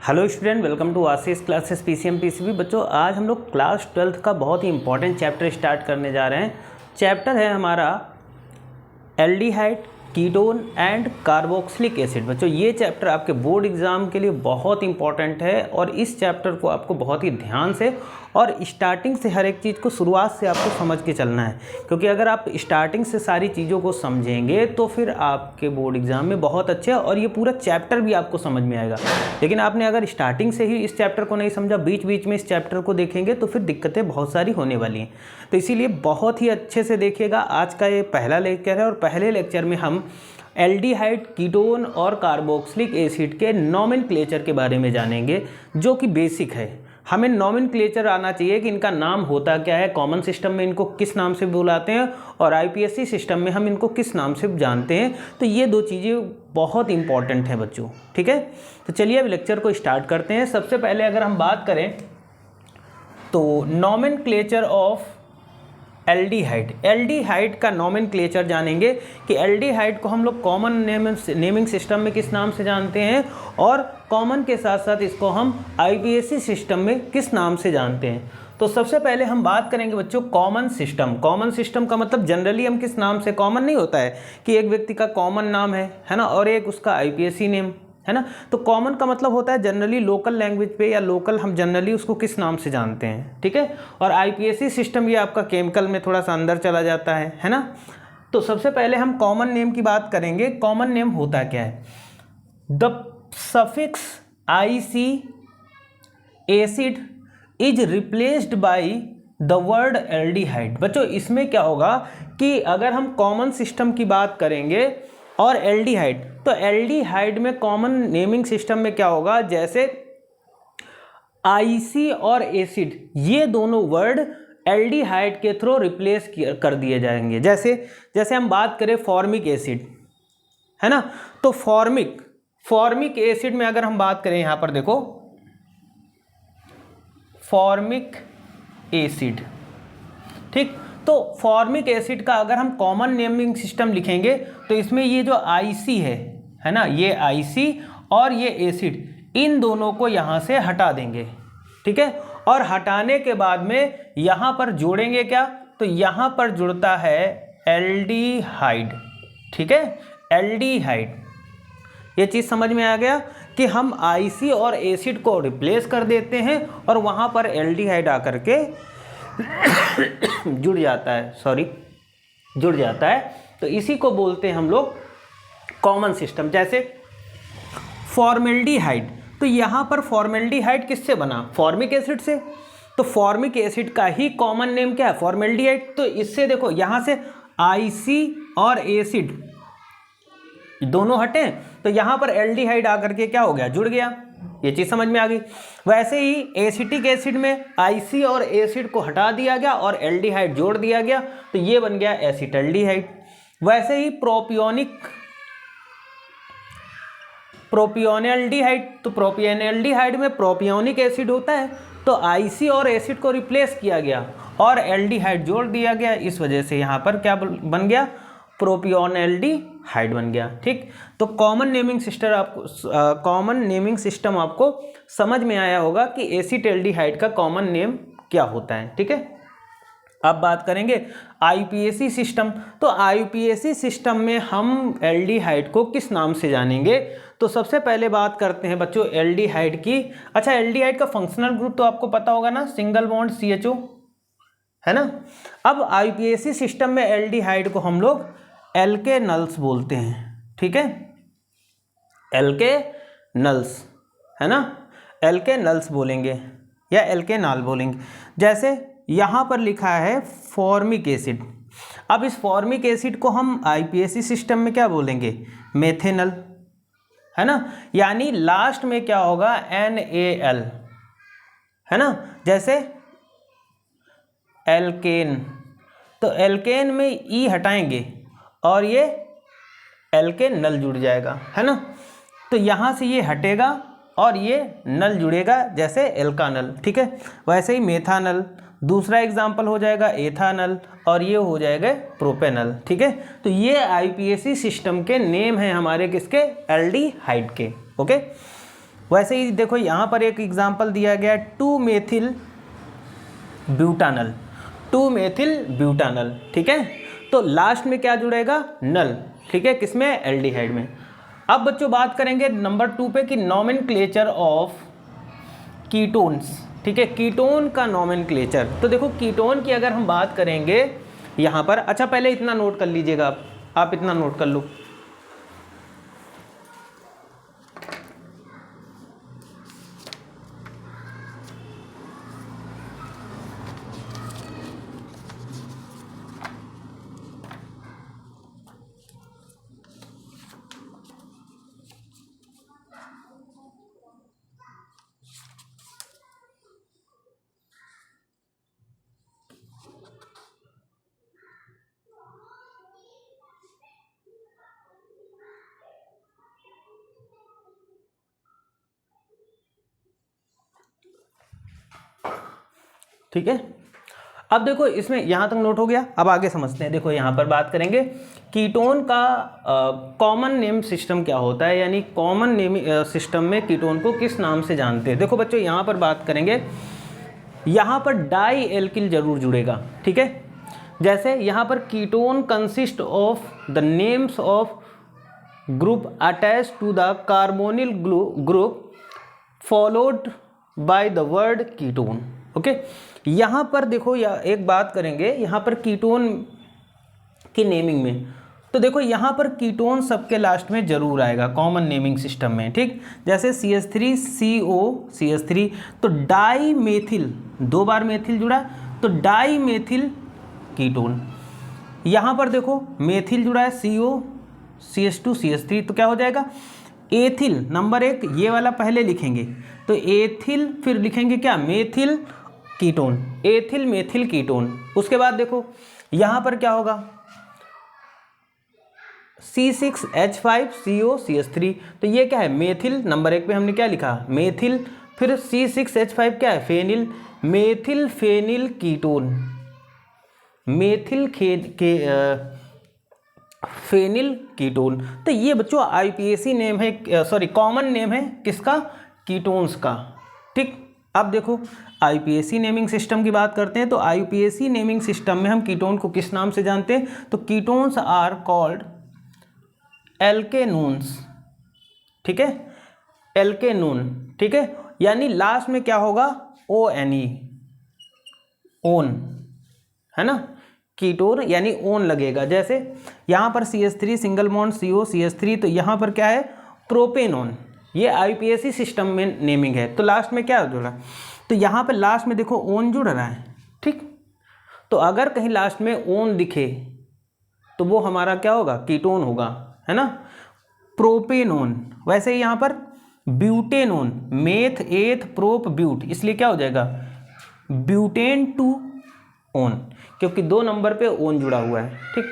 Hello student, welcome to Ashish classes PCM PCB. बच्चों, आज हम लोग क्लास 12th का बहुत ही इंपॉर्टेंट चैप्टर स्टार्ट करने जा रहे हैं। चैप्टर है हमारा aldehyde, ketone and carboxylic acid. बच्चों, ये चैप्टर आपके बोर्ड एग्जाम के लिए बहुत इंपॉर्टेंट है और इस चैप्टर को आपको बहुत ही ध्यान से और स्टार्टिंग से हर एक चीज़ को शुरुआत से आपको समझ के चलना है, क्योंकि अगर आप स्टार्टिंग से सारी चीज़ों को समझेंगे तो फिर आपके बोर्ड एग्जाम में बहुत अच्छे और ये पूरा चैप्टर भी आपको समझ में आएगा। लेकिन आपने अगर स्टार्टिंग से ही इस चैप्टर को नहीं समझा, बीच बीच में इस चैप्टर को देखेंगे तो फिर दिक्कतें बहुत सारी होने वाली हैं। तो इसीलिए बहुत ही अच्छे से देखिएगा। आज का ये पहला लेक्चर है और पहले लेक्चर में हम एल्डिहाइड, कीटोन और कार्बोक्सिलिक एसिड के नॉमेनक्लेचर के बारे में जानेंगे, जो कि बेसिक है। हमें नॉमेनक्लेचर आना चाहिए कि इनका नाम होता क्या है, कॉमन सिस्टम में इनको किस नाम से बुलाते हैं और आईपीएससी सिस्टम में हम इनको किस नाम से जानते हैं। तो ये दो चीज़ें बहुत इंपॉर्टेंट हैं बच्चों, ठीक है। तो चलिए अब लेक्चर को स्टार्ट करते हैं। सबसे पहले अगर हम बात करें तो नॉमेनक्लेचर ऑफ एल्डिहाइड, एल्डिहाइड का नॉमेनक्लेचर जानेंगे कि एल्डिहाइड को हम लोग कॉमन नेमिंग सिस्टम में किस नाम से जानते हैं और कॉमन के साथ साथ इसको हम आईपीएससी सिस्टम में किस नाम से जानते हैं। तो सबसे पहले हम बात करेंगे बच्चों कॉमन सिस्टम। कॉमन सिस्टम का मतलब जनरली हम किस नाम से, कॉमन नहीं होता है कि एक व्यक्ति का कॉमन नाम है ना, और एक उसका आईपीएससी नेम है ना। तो कॉमन का मतलब होता है जनरली लोकल लैंग्वेज पे या लोकल हम जनरली उसको किस नाम से जानते हैं, ठीक है। और आईपीएससी सिस्टम ये आपका केमिकल में थोड़ा सा अंदर चला जाता है ना। तो सबसे पहले हम कॉमन नेम की बात करेंगे। कॉमन नेम होता क्या है? The suffix IC acid is replaced by the word aldehyde. बच्चों, इसमें क्या होगा कि अगर हम कॉमन सिस्टम की बात करेंगे और एल्डिहाइड, तो एल्डिहाइड में कॉमन नेमिंग सिस्टम में क्या होगा, जैसे IC और एसिड ये दोनों वर्ड एल्डिहाइड के थ्रू रिप्लेस कर दिए जाएंगे। जैसे हम बात करें फॉर्मिक एसिड, है ना। तो फॉर्मिक एसिड में अगर हम बात करें, यहां पर देखो फॉर्मिक एसिड, ठीक। तो फॉर्मिक एसिड का अगर हम कॉमन नेमिंग सिस्टम लिखेंगे तो इसमें ये जो IC है ना, ये IC और ये एसिड, इन दोनों को यहाँ से हटा देंगे, ठीक है। और हटाने के बाद में यहाँ पर जोड़ेंगे क्या, तो यहाँ पर जुड़ता है एल्डिहाइड, ठीक है, एल्डिहाइड। ये चीज़ समझ में आ गया कि हम IC और एसिड को रिप्लेस कर देते हैं और वहाँ पर एल्डिहाइड आकर के जुड़ जाता है। तो इसी को बोलते हैं हम लोग कॉमन सिस्टम। जैसे फॉर्मेल्डिहाइड, तो यहाँ पर फॉर्मेल्डिहाइड किससे बना, फॉर्मिक एसिड से। तो फॉर्मिक एसिड का ही कॉमन नेम क्या है, फॉर्मेल्डिहाइड। तो इससे देखो यहाँ से IC और एसिड दोनों हटे तो यहाँ पर एल्डिहाइड आकर के क्या हो गया, जुड़ गया। ये चीज़ समझ में आ गई। वैसे ही एसिटिक एसिड में IC और एसिड को हटा दिया गया और एल्डिहाइड जोड़ दिया गया, तो ये बन गया एसिटल्डिहाइड। वैसे ही प्रोपियोनल्डिहाइड, तो प्रोपियोनल्डिहाइड में प्रोपियोनिक एसिड होता है, तो IC और एसिड को रिप्लेस किया गया और एल्डिहाइड जोड़ दिया गया। इस वजह से यहाँ पर क्या बन गया, प्रोपियोनल्डिहाइड बन गया, ठीक। तो कॉमन नेमिंग सिस्टम आपको समझ में आया होगा कि एसिटल्डिहाइड का कॉमन नेम क्या होता है, ठीक है। अब बात करेंगे आईपीएससी सिस्टम। तो आईपीएससी सिस्टम में हम एल्डिहाइड को किस नाम से जानेंगे, तो सबसे पहले बात करते हैं बच्चों एल्डिहाइड की। अच्छा, एल्डिहाइड का फंक्शनल ग्रुप तो आपको पता होगा ना, सिंगल बॉन्ड CHO, है ना। अब आईपीएससी सिस्टम में एल्डिहाइड को हम लोग एल्केनल्स बोलते हैं, ठीक है, एल्केनल्स, है ना, एल्केनल्स बोलेंगे या एल्केनॉल बोलेंगे। जैसे यहाँ पर लिखा है फॉर्मिक एसिड। अब इस फॉर्मिक एसिड को हम आईपीएससी सिस्टम में क्या बोलेंगे, मेथेनल, है ना। यानी लास्ट में क्या होगा, NaL, है ना। जैसे एल्केन, तो एल्केन में E हटाएंगे और ये एल्केनल जुड़ जाएगा, है ना। तो यहाँ से ये हटेगा और ये नल जुड़ेगा, जैसे एल्कानल, ठीक है। वैसे ही मेथानल, दूसरा एग्जाम्पल हो जाएगा एथानल और ये हो जाएगा प्रोपेनल, ठीक है। तो ये आईपीएससी सिस्टम के नेम हैं हमारे किसके, एल्डिहाइड के, ओके। वैसे ही देखो यहाँ पर एक एग्जाम्पल दिया गया है 2-मेथिल ब्यूटानल, 2-मेथिल ब्यूटानल, ठीक है। तो लास्ट में क्या जुड़ेगा, नल, ठीक है, किसमें, एल्डिहाइड में। अब बच्चों बात करेंगे नंबर 2 पे कि नॉमेनक्लेचर ऑफ कीटोन्स, ठीक है, कीटोन का नॉमेनक्लेचर। तो देखो कीटोन की अगर हम बात करेंगे यहाँ पर, अच्छा पहले इतना नोट कर लीजिएगा आप इतना नोट कर लो, ठीक है। अब देखो इसमें यहाँ तक नोट हो गया, अब आगे समझते हैं। देखो यहाँ पर बात करेंगे कीटोन का कॉमन नेम सिस्टम क्या होता है, यानी कॉमन नेम सिस्टम में कीटोन को किस नाम से जानते हैं। देखो बच्चों यहाँ पर बात करेंगे, यहाँ पर डाई एल्किल जरूर जुड़ेगा, ठीक है। जैसे यहाँ पर ketone consist of the names of group attach to the carbonyl group followed by the word ketone, okay. यहाँ पर देखो एक बात करेंगे यहाँ पर कीटोन की नेमिंग में, तो देखो यहाँ पर कीटोन सबके लास्ट में जरूर आएगा कॉमन नेमिंग सिस्टम में, ठीक। जैसे CH3 CO CH3, तो डाई मेथिल, 2 बार मेथिल जुड़ा तो डाई मेथिल कीटोन। यहाँ पर देखो मेथिल जुड़ा है CO CH2 CH3, तो क्या हो जाएगा, एथिल, नंबर 1 ये वाला पहले लिखेंगे, तो एथिल, फिर लिखेंगे क्या, methyl ketone, ethyl methyl ketone. उसके बाद देखो यहाँ पर क्या होगा, C6H5CO CH3, तो ये क्या है, मेथिल, नंबर 1 पे हमने क्या लिखा, मेथिल, फिर C6H5 क्या है, phenyl, methyl phenyl ketone, methyl phenyl ketone. तो ये बच्चों IUPAC नेम है, सॉरी कॉमन नेम है किसका, कीटोन्स का, ठीक। अब देखो IUPAC नेमिंग सिस्टम की बात करते हैं, तो IUPAC नेमिंग सिस्टम में हम कीटोन को किस नाम से जानते हैं, तो कीटोन्स आर कॉल्ड एल्केनोन्स, ठीक है, एल्केनोन, ठीक है, यानी लास्ट में क्या होगा, ONE, ओन, है ना, कीटोन यानी ओन लगेगा। जैसे यहाँ पर CH3 single bond CO CH3, तो यहाँ पर क्या है, प्रोपेनोन, ये IUPAC सिस्टम में नेमिंग है। तो लास्ट में क्या जुड़ा, तो यहाँ पर लास्ट में देखो ओन जुड़ रहा है, ठीक। तो अगर कहीं लास्ट में ओन दिखे तो वो हमारा क्या होगा, कीटोन होगा, है ना, प्रोपेनोन। वैसे ही यहाँ पर butanone, meth eth prop but, इसलिए क्या हो जाएगा, ब्यूटेन टू ओन, क्योंकि 2 नंबर पे ओन जुड़ा हुआ है, ठीक।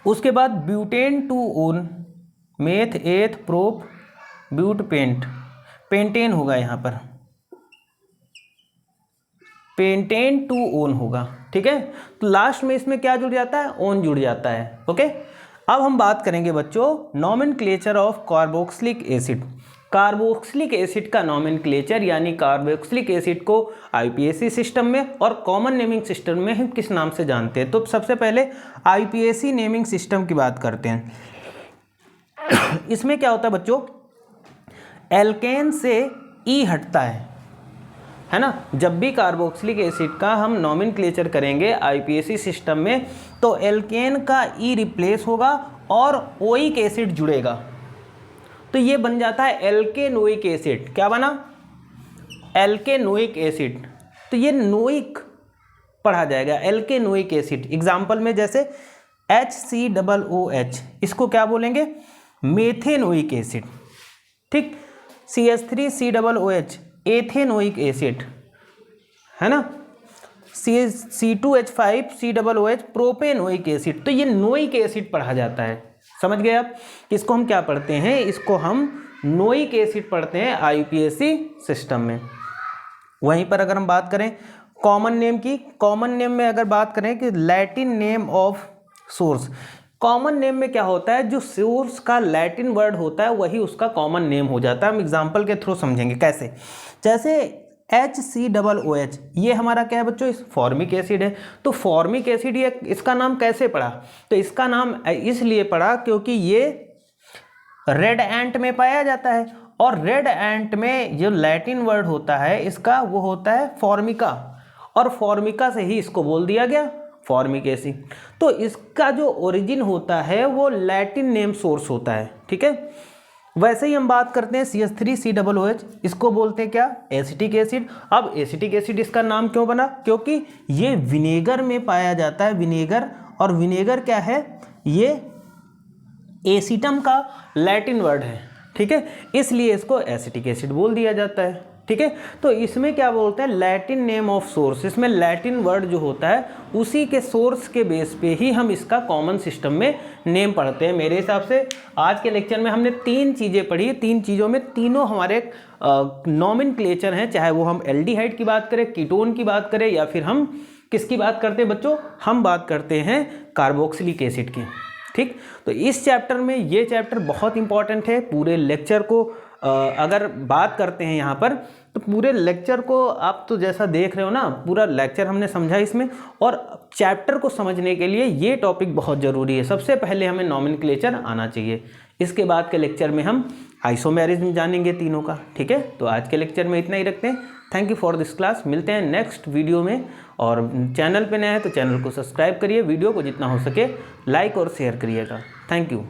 उसके बाद butane two one, meth eth prop but pent, pentane होगा, यहाँ पर पेंटेन टू ओन होगा, ठीक है। तो लास्ट में इसमें क्या जुड़ जाता है, ओन जुड़ जाता है, ओके। अब हम बात करेंगे बच्चों nomenclature of carboxylic acid. Carboxylic acid का नॉमेनक्लेचर, यानी कार्बोक्सिलिक एसिड को IUPAC सिस्टम में और कॉमन नेमिंग सिस्टम में हम किस नाम से जानते हैं। तो सबसे पहले IUPAC नेमिंग सिस्टम की बात करते हैं। इसमें क्या होता है बच्चों, एल्केन से E हटता है ना। जब भी कार्बोक्सिलिक एसिड का हम नॉमेनक्लेचर करेंगे IUPAC सिस्टम में, तो एल्केन का E रिप्लेस होगा और ओइक एसिड जुड़ेगा, तो ये बन जाता है एल्केनोइक एसिड। क्या बना, एल्केनोइक एसिड। तो ये नोइक पढ़ा जाएगा, एल्केनोइक एसिड। एग्जाम्पल में जैसे HCOOH, इसको क्या बोलेंगे, मेथेनोइक एसिड, ठीक। CH3COOH, एथेनोइक एसिड, है ना। C2H5COOH, propanoic acid. तो ये नोइक एसिड पढ़ा जाता है, समझ गए आप। इसको हम क्या पढ़ते हैं, इसको हम नोइक एसिड पढ़ते हैं IUPAC सिस्टम में। वहीं पर अगर हम बात करें कॉमन नेम की, कॉमन नेम में अगर बात करें कि Latin name of source, common name में क्या होता है, जो सोर्स का लैटिन वर्ड होता है वही उसका कॉमन नेम हो जाता है। हम एग्जाम्पल के थ्रू समझेंगे कैसे। जैसे HCOOH ये हमारा क्या है बच्चों, इस फॉर्मिक एसिड है। तो फॉर्मिक एसिड ये इसका नाम कैसे पड़ा, तो इसका नाम इसलिए पड़ा क्योंकि ये रेड एंट में पाया जाता है, और रेड एंट में जो लैटिन वर्ड होता है इसका वो होता है फॉर्मिका, और फॉर्मिका से ही इसको बोल दिया गया फॉर्मिक एसिड। तो इसका जो ओरिजिन होता है वो लैटिन नेम सोर्स होता है, ठीक है। वैसे ही हम बात करते हैं CH3COOH, इसको बोलते हैं क्या, एसिटिक एसिड। अब एसिटिक एसिड इसका नाम क्यों बना, क्योंकि ये विनेगर में पाया जाता है, विनेगर, और विनेगर क्या है, ये एसिटम का लैटिन वर्ड है, ठीक है, इसलिए इसको एसिटिक एसिड बोल दिया जाता है, ठीक है। तो इसमें क्या बोलते हैं, लैटिन नेम ऑफ सोर्स, इसमें लैटिन वर्ड जो होता है उसी के सोर्स के बेस पे ही हम इसका कॉमन सिस्टम में नेम पढ़ते हैं। मेरे हिसाब से आज के लेक्चर में हमने 3 चीज़ें पढ़ी, 3 चीज़ों में तीनों हमारे नॉमेनक्लेचर हैं, चाहे वो हम एल्डिहाइड की बात करें, कीटोन की बात करें, या फिर हम किसकी बात करते हैं बच्चों, हम बात करते हैं कार्बोक्सिलिक एसिड की, ठीक। तो इस चैप्टर में ये चैप्टर बहुत इंपॉर्टेंट है। पूरे लेक्चर को अगर बात करते हैं यहाँ पर, तो पूरे लेक्चर को आप तो जैसा देख रहे हो ना, पूरा लेक्चर हमने समझा इसमें, और चैप्टर को समझने के लिए ये टॉपिक बहुत ज़रूरी है। सबसे पहले हमें नॉमेनक्लेचर आना चाहिए, इसके बाद के लेक्चर में हम आइसोमेरिज्म जानेंगे तीनों का, ठीक है। तो आज के लेक्चर में इतना ही रखते हैं। Thank you for this class, मिलते हैं नेक्स्ट वीडियो में। और चैनल पे नए हैं तो चैनल को सब्सक्राइब करिए, वीडियो को जितना हो सके लाइक और शेयर करिएगा। Thank you.